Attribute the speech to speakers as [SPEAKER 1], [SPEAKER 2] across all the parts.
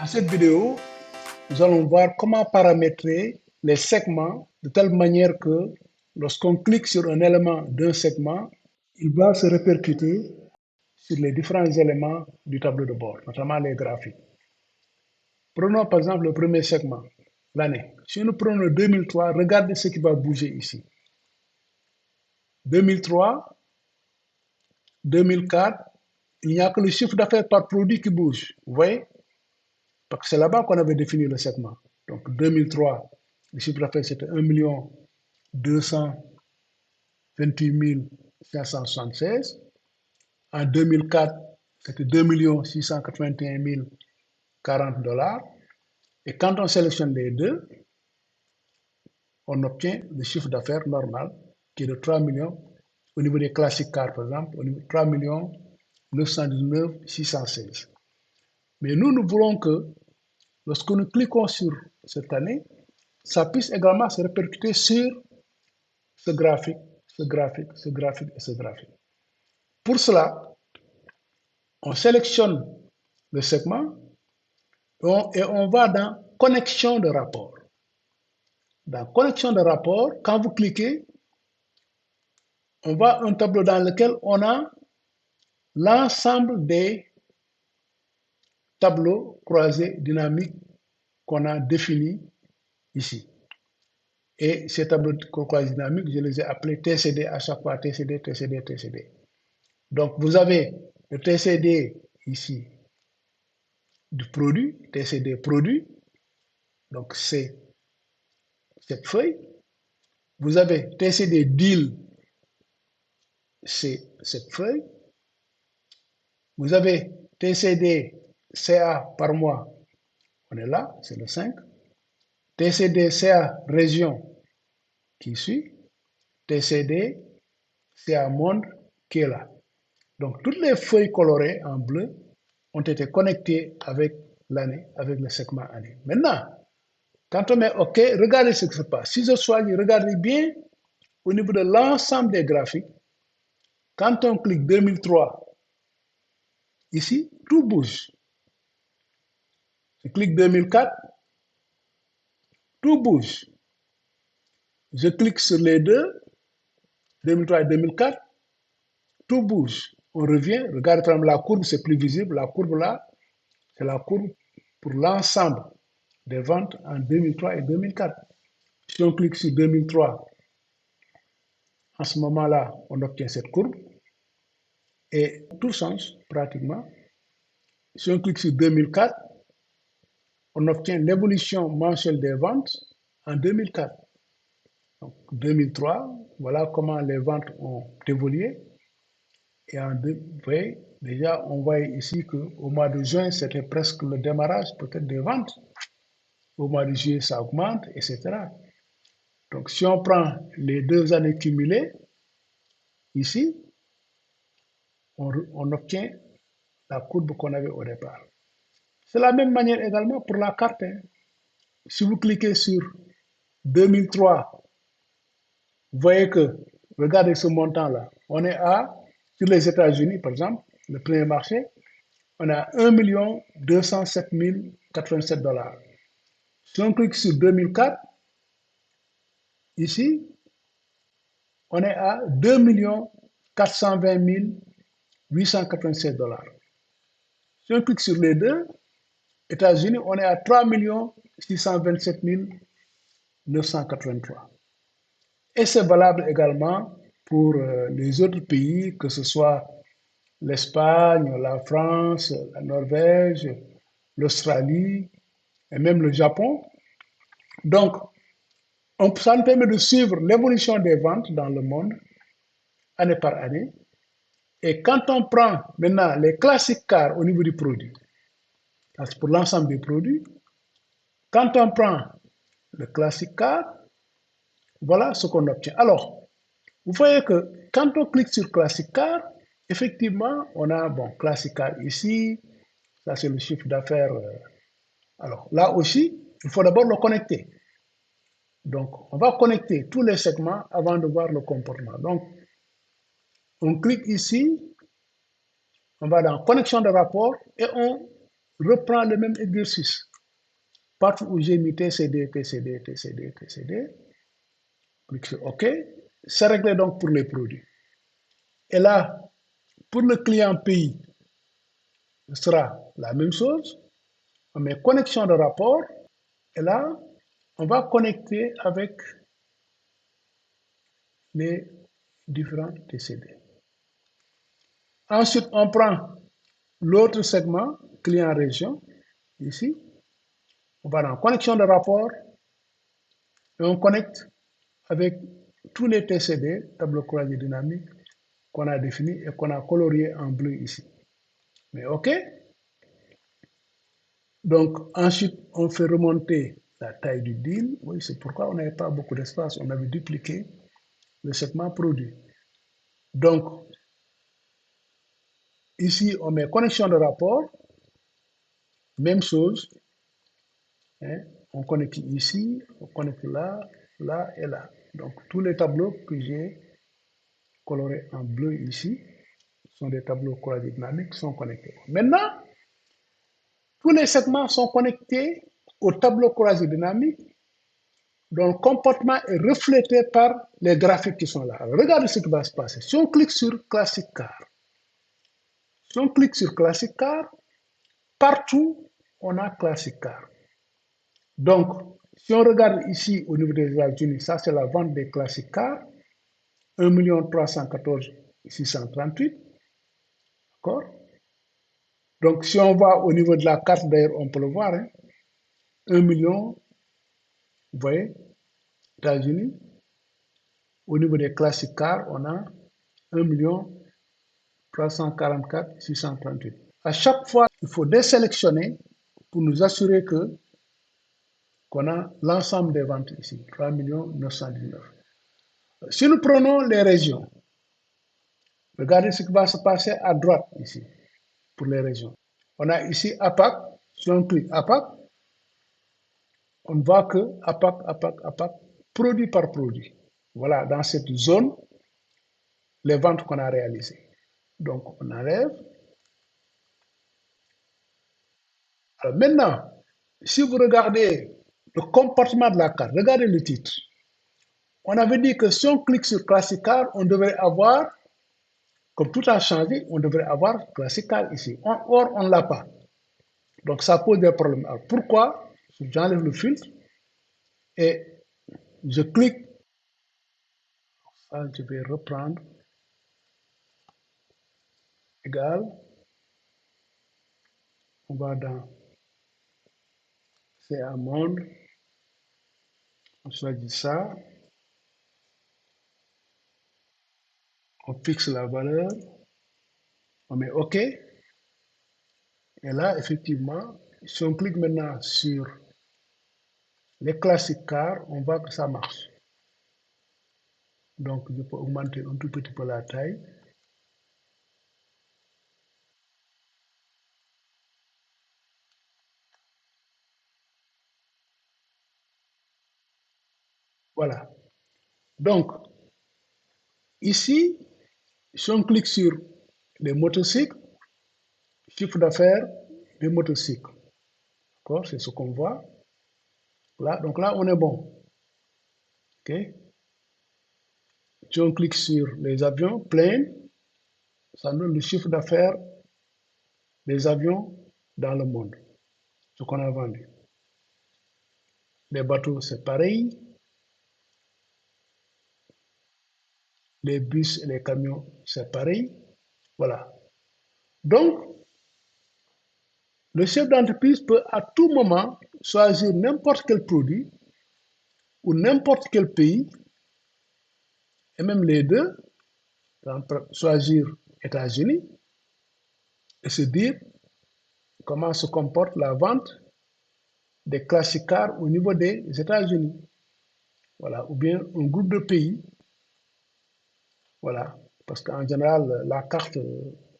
[SPEAKER 1] cette vidéo, nous allons voir comment paramétrer les segments de telle manière que lorsqu'on clique sur un élément d'un segment, il va se répercuter sur les différents éléments du tableau de bord, notamment les graphiques. Prenons par exemple le premier segment, l'année. Si nous prenons le 2003, regardez ce qui va bouger ici. 2003, 2004, il n'y a que le chiffre d'affaires par produit qui bouge. Vous voyez? Parce que c'est là-bas qu'on avait défini le segment. Donc 2003, le chiffre d'affaires c'était 1 228 576. En 2004, c'était 2 681 040 dollars. Et quand on sélectionne les deux, on obtient le chiffre d'affaires normal qui est de 3 millions. Au niveau des classiques cars, par exemple, au niveau de 3 919 616. Mais nous voulons que lorsque nous cliquons sur cette année, ça puisse également se répercuter sur ce graphique, ce graphique, ce graphique et ce graphique. Pour cela, on sélectionne le segment et on va dans connexion de rapport. Dans connexion de rapport, quand vous cliquez, on va à un tableau dans lequel on a l'ensemble des tableaux croisés dynamiques qu'on a définis ici. Et ces tableaux croisés dynamiques, je les ai appelés TCD à chaque fois, TCD, TCD, TCD. Donc, vous avez le TCD ici du produit, TCD produit, donc c'est cette feuille. Vous avez TCD deal, c'est cette feuille. Vous avez TCD CA par mois, on est là, c'est le 5. TCD CA région qui suit. TCD CA monde qui est là. Donc, toutes les feuilles colorées en bleu ont été connectées avec l'année, avec le segment année. Maintenant, quand on met OK, regardez ce qui se passe. Si je choisis, regardez bien au niveau de l'ensemble des graphiques. Quand on clique 2003, ici, tout bouge. Je clique 2004, tout bouge. Je clique sur les deux, 2003 et 2004, tout bouge. On revient, regardez par exemple la courbe, c'est plus visible. La courbe là, c'est la courbe pour l'ensemble des ventes en 2003 et 2004. Si on clique sur 2003, en ce moment-là, on obtient cette courbe et tout change pratiquement. Si on clique sur 2004, on obtient l'évolution mensuelle des ventes en 2004. Donc 2003, voilà comment les ventes ont évolué. Et vous voyez, déjà, on voit ici qu'au mois de juin, c'était presque le démarrage peut-être des ventes. Au mois de juillet, ça augmente, etc. Donc, si on prend les 2 années cumulées, ici, on obtient la courbe qu'on avait au départ. C'est la même manière également pour la carte. Si vous cliquez sur 2003, vous voyez que, regardez ce montant-là, on est sur les États-Unis par exemple, le premier marché, on a 1 207 087 dollars. Si on clique sur 2004, ici, on est à 2 420 887 dollars. Si on clique sur les deux, États-Unis, on est à 3 627 983. Et c'est valable également pour les autres pays, que ce soit l'Espagne, la France, la Norvège, l'Australie et même le Japon. Donc, ça nous permet de suivre l'évolution des ventes dans le monde, année par année. Et quand on prend maintenant les classiques cars au niveau du produit, c'est pour l'ensemble des produits, quand on prend le classique car, voilà ce qu'on obtient. Alors, vous voyez que quand on clique sur classique car, effectivement, on a, bon, classique car ici, ça c'est le chiffre d'affaires. Alors, là aussi, il faut d'abord le connecter. Donc, on va connecter tous les segments avant de voir le comportement. Donc, on clique ici, on va dans connexion de rapport et on reprend le même exercice. Partout où j'ai mis TCD, TCD, TCD, TCD, clique sur OK. C'est réglé donc pour les produits. Et là, pour le client pays, ce sera la même chose. On met connexion de rapport. Et là, on va connecter avec les différents TCD. Ensuite, on prend l'autre segment, client région, ici. On va dans connexion de rapport et on connecte avec tous les TCD, tableau croisé dynamique, qu'on a défini et qu'on a colorié en bleu ici. Mais OK. Donc, ensuite, on fait remonter la taille du deal. Oui, c'est pourquoi on n'avait pas beaucoup d'espace. On avait dupliqué le segment produit. Donc, ici, on met connexion de rapport. Même chose. Hein, on connecte ici, on connecte là, là et là. Donc, tous les tableaux que j'ai colorés en bleu ici sont des tableaux croisés dynamiques qui sont connectés. Maintenant, tous les segments sont connectés au tableau croisé dynamique dont le comportement est reflété par les graphiques qui sont là. Alors, regardez ce qui va se passer. Si on clique sur Classic Car, si on clique sur Classic Car, partout, on a Classic Car. Donc, si on regarde ici au niveau des États-Unis, ça c'est la vente des Classic Cars, 1 314 638, d'accord? Donc, si on va au niveau de la carte, d'ailleurs, on peut le voir, hein, 1 million, vous voyez, États-Unis. Au niveau des Classic Cars, on a 1 344 638. À chaque fois, il faut désélectionner pour nous assurer que qu'on a l'ensemble des ventes ici, 3 919. Si nous prenons les régions, regardez ce qui va se passer à droite ici, pour les régions. On a ici APAC. Si on clique APAC, on voit que APAC, APAC, APAC, produit par produit. Voilà, dans cette zone, les ventes qu'on a réalisées. Donc, on enlève. Alors maintenant, si vous regardez le comportement de la carte, regardez le titre. On avait dit que si on clique sur Classic Car, on devrait avoir, comme tout a changé, on devrait avoir Classic Car ici. Or, on ne l'a pas. Donc, ça pose des problèmes. Alors, pourquoi? J'enlève le filtre et je clique. Ça, je vais reprendre. Égal. On va dans c'est un monde. On choisit ça. On fixe la valeur. On met OK. Et là, effectivement, si on clique maintenant sur les classiques cars, on voit que ça marche. Donc, je peux augmenter un tout petit peu la taille. Voilà. Donc, ici, si on clique sur les motocycles, chiffre d'affaires des motocycles. D'accord? C'est ce qu'on voit. Là, donc là, on est bon. OK? Si on clique sur les avions, planes, ça donne le chiffre d'affaires des avions dans le monde, ce qu'on a vendu. Les bateaux, c'est pareil. Les bus et les camions, c'est pareil. Voilà. Donc, le chef d'entreprise peut à tout moment choisir n'importe quel produit ou n'importe quel pays, et même les deux, choisir États-Unis et se dire comment se comporte la vente des classiques cars au niveau des États-Unis. Voilà. Ou bien un groupe de pays. Voilà. Parce qu'en général, la carte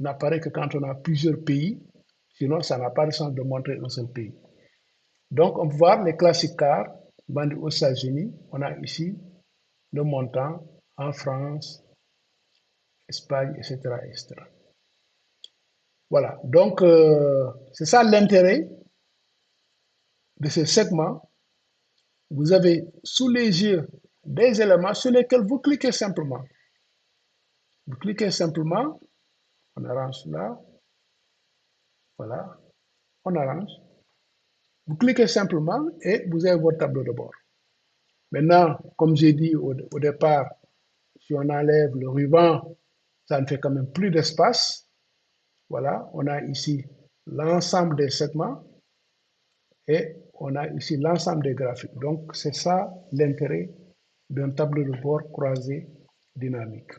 [SPEAKER 1] n'apparaît que quand on a plusieurs pays. Sinon, ça n'a pas de sens de montrer un seul pays. Donc, on peut voir les classiques cars vendus aux États-Unis. On a ici le montant en France, Espagne, etc., etc. Voilà, donc c'est ça l'intérêt de ce segment. Vous avez sous les yeux des éléments sur lesquels vous cliquez simplement. Vous cliquez simplement, on arrange là, voilà, on arrange. Vous cliquez simplement et vous avez votre tableau de bord. Maintenant, comme j'ai dit au départ, si on enlève le ruban, ça ne fait quand même plus d'espace. Voilà, on a ici l'ensemble des segments et on a ici l'ensemble des graphiques. Donc, c'est ça l'intérêt d'un tableau de bord croisé dynamique.